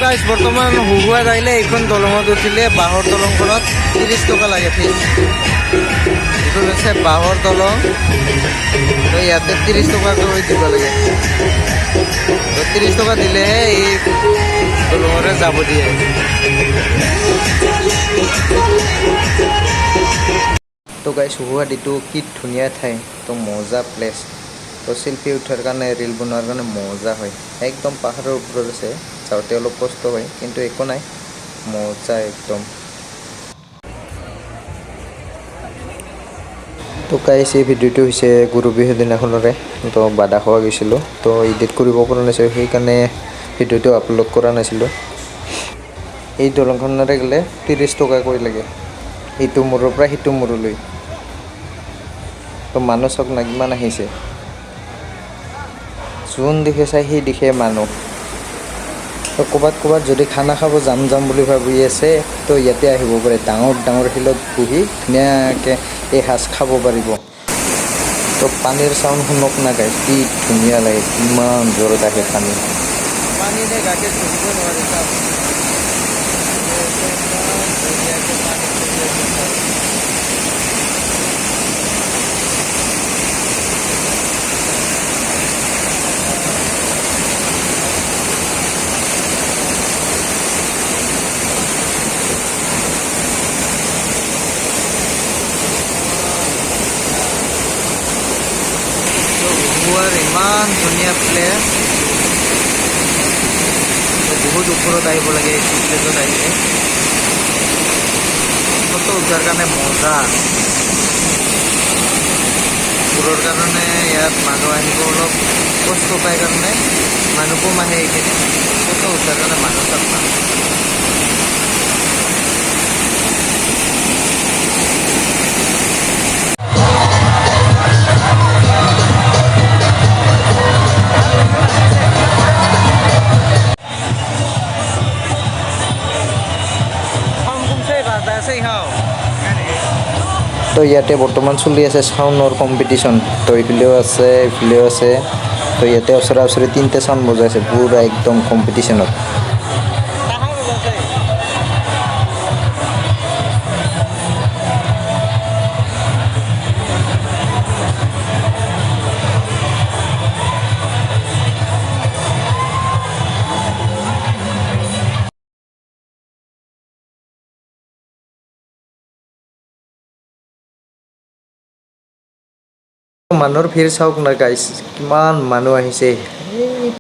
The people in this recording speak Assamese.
গাইজ বৰ্তমান হুহুৱাত আহিলে এইখন দলঙত উঠিলে বাঁহৰ দলংখনত 30 টকা লাগে ফিজ। এইটো হৈছে বাঁহৰ দলং, তো ইয়াতে 30 টকাকৈ দিব লাগে। তো 30 টকা দিলেহে এই দলঙৰে যাব দিয়ে। তো গাইজ হুহুৱাত এইটো কি ধুনীয়া ঠাই, তো মজা প্লেচ। তো চেল্ফি উঠাৰ কাৰণে ৰিল বনোৱাৰ কাৰণে মজা হয়। একদম পাহাৰৰ ওপৰত আছে, যাওঁতে অলপ কষ্ট হয় কিন্তু একো নাই, মজা একদম। তো গাইজ এই ভিডিঅ'টো হৈছে গৰু বিহুৰ দিনাখনৰে। তো বাদা খোৱা গৈছিলোঁ, তো এডিট কৰিব পৰা নাছিলোঁ, সেইকাৰণে ভিডিঅ'টো আপলোড কৰা নাছিলোঁ। এই দলংখনৰে গ'লে 30 টকাকৈ লাগে, ইটো মূৰৰ পৰা সিটো মূৰলৈ। তো মানুহ চাওক না কিমান আহিছে, যোন দিশে চাই সেই দিশে মানুহ। তো ক'ৰবাত যদি খানা খাব যাম বুলি ভাবি আছে, তো ইয়াতে আহিব পাৰে। ডাঙৰ ডাঙৰ শিলত বহি ধুনীয়াকৈ এসাঁজ খাব পাৰিব। তো পানীৰ চাউণ্ড শুনক না গাইজ, কি ধুনীয়া লাগে, কিমান জোৰত আহে পানী। পানীৰে গাতে ধৰিব নোৱাৰি। হুহুৱাৰ ইমান ধুনীয়া প্লেচ, বহুত ওপৰত আহিব লাগে এইটো প্লেচত আহিলে। ফটো উঠাৰ কাৰণে মজা। ওপৰৰ কাৰণে ইয়াত মানুহ আহিব অলপ কষ্ট পায় কাৰণে মানুহ কম আহে। এইখিনি ফটো উঠাৰ কাৰণে মানুহ চাপ না। তো ইয়াতে বৰ্তমান চলি আছে চাউণ্ডৰ কম্পিটিশ্যন। তো এইফালেও আছে, এইফালেও আছে। তো ইয়াতে ওচৰা ওচৰি 3টা চাউণ্ড বজাইছে, পুৰা একদম কম্পিটিশ্যনত। মানুহৰ ভিৰ চাওক না গাইজ, কিমান মানুহ আহিছে।